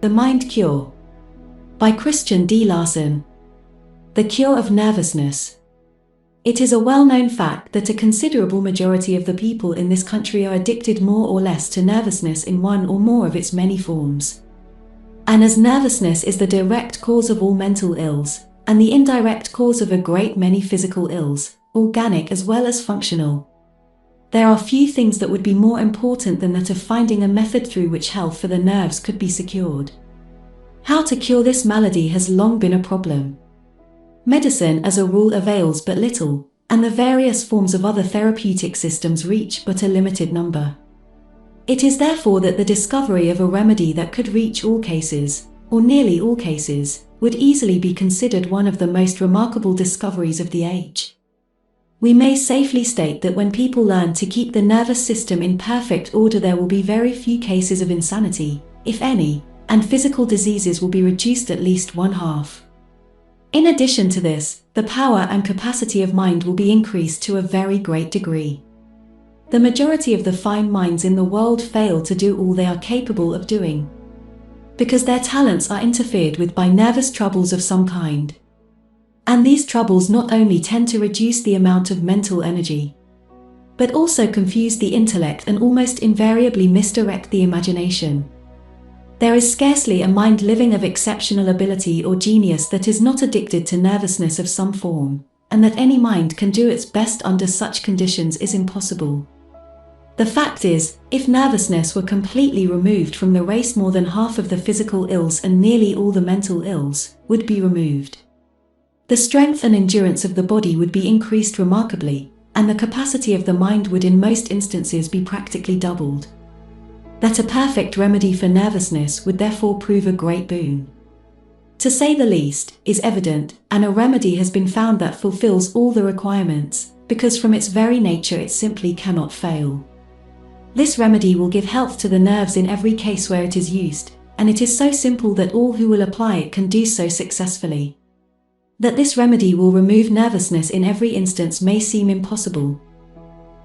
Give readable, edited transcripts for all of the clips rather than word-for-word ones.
The Mind Cure by Christian D. Larson. The cure of nervousness. It is a well-known fact that a considerable majority of the people in this country are addicted more or less to nervousness in one or more of its many forms. And as nervousness is the direct cause of all mental ills, and the indirect cause of a great many physical ills, organic as well as functional, there are few things that would be more important than that of finding a method through which health for the nerves could be secured. How to cure this malady has long been a problem. Medicine as a rule avails but little, and the various forms of other therapeutic systems reach but a limited number. It is therefore that the discovery of a remedy that could reach all cases, or nearly all cases, would easily be considered one of the most remarkable discoveries of the age. We may safely state that when people learn to keep the nervous system in perfect order, there will be very few cases of insanity, if any, and physical diseases will be reduced at least one half. In addition to this, the power and capacity of mind will be increased to a very great degree. The majority of the fine minds in the world fail to do all they are capable of doing, because their talents are interfered with by nervous troubles of some kind. And these troubles not only tend to reduce the amount of mental energy, but also confuse the intellect and almost invariably misdirect the imagination. There is scarcely a mind living of exceptional ability or genius that is not addicted to nervousness of some form, and that any mind can do its best under such conditions is impossible. The fact is, if nervousness were completely removed from the race, more than half of the physical ills and nearly all the mental ills would be removed. The strength and endurance of the body would be increased remarkably, and the capacity of the mind would in most instances be practically doubled. That a perfect remedy for nervousness would therefore prove a great boon, to say the least, is evident, and a remedy has been found that fulfills all the requirements, because from its very nature it simply cannot fail. This remedy will give health to the nerves in every case where it is used, and it is so simple that all who will apply it can do so successfully. That this remedy will remove nervousness in every instance may seem impossible.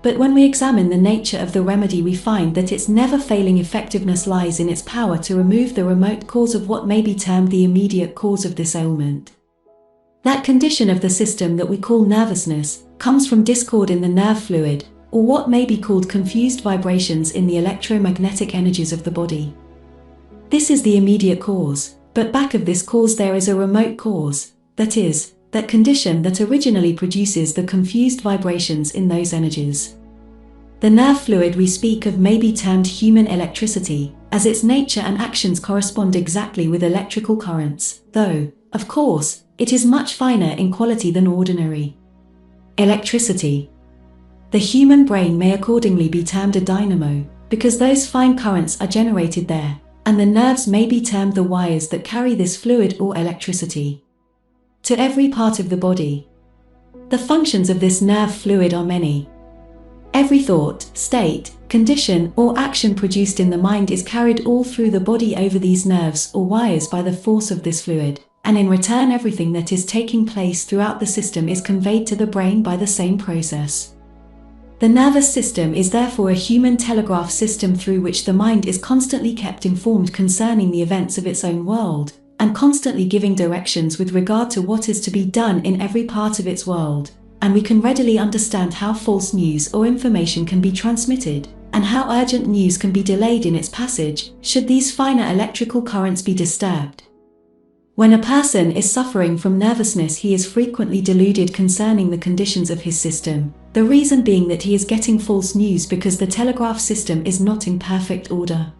But when we examine the nature of the remedy, we find that its never-failing effectiveness lies in its power to remove the remote cause of what may be termed the immediate cause of this ailment. That condition of the system that we call nervousness comes from discord in the nerve fluid, or what may be called confused vibrations in the electromagnetic energies of the body. This is the immediate cause, but back of this cause there is a remote cause. That is, that condition that originally produces the confused vibrations in those energies. The nerve fluid we speak of may be termed human electricity, as its nature and actions correspond exactly with electrical currents, though, of course, it is much finer in quality than ordinary electricity. The human brain may accordingly be termed a dynamo, because those fine currents are generated there, and the nerves may be termed the wires that carry this fluid or electricity to every part of the body. The functions of this nerve fluid are many. Every thought, state, condition, or action produced in the mind is carried all through the body over these nerves or wires by the force of this fluid, and in return everything that is taking place throughout the system is conveyed to the brain by the same process. The nervous system is therefore a human telegraph system through which the mind is constantly kept informed concerning the events of its own world, and constantly giving directions with regard to what is to be done in every part of its world, and we can readily understand how false news or information can be transmitted, and how urgent news can be delayed in its passage, should these finer electrical currents be disturbed. When a person is suffering from nervousness, he is frequently deluded concerning the conditions of his system, the reason being that he is getting false news because the telegraph system is not in perfect order.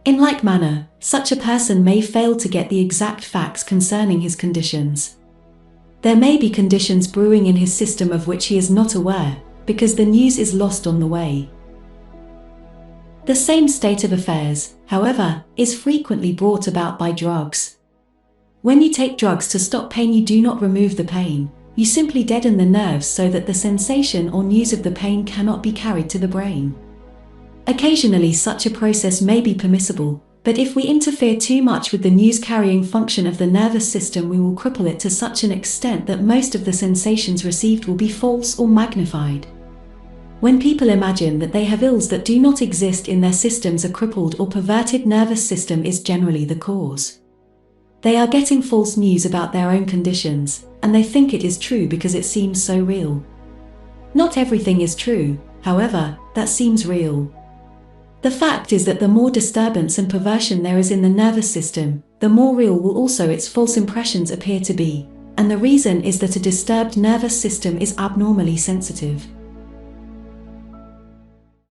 In like manner, such a person may fail to get the exact facts concerning his conditions. There may be conditions brewing in his system of which he is not aware, because the news is lost on the way. The same state of affairs, however, is frequently brought about by drugs. When you take drugs to stop pain, you do not remove the pain, you simply deaden the nerves so that the sensation or news of the pain cannot be carried to the brain. Occasionally such a process may be permissible, but if we interfere too much with the news-carrying function of the nervous system, we will cripple it to such an extent that most of the sensations received will be false or magnified. When people imagine that they have ills that do not exist in their systems, a crippled or perverted nervous system is generally the cause. They are getting false news about their own conditions, and they think it is true because it seems so real. Not everything is true, however, that seems real. The fact is that the more disturbance and perversion there is in the nervous system, the more real will also its false impressions appear to be, and the reason is that a disturbed nervous system is abnormally sensitive.